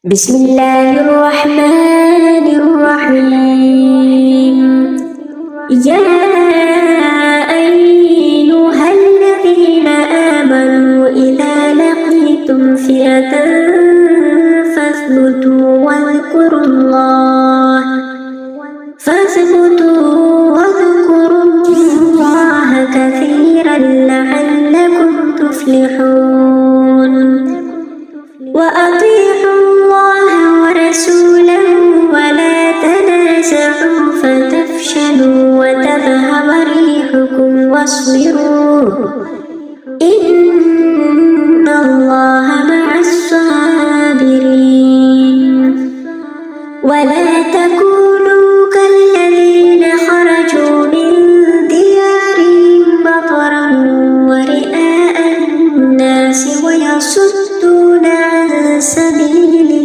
بسم الله الرحمن الرحيم. يا أيها الذين آمنوا إذا لقيتم فئة فاثبتوا واذكروا الله كثيرا لعلكم تفلحون. وأطيعوا الله ورسوله ولا تنازعوا فتفشلوا وتذهب ريحكم واصبروا إن الله مع الصابرين. ولا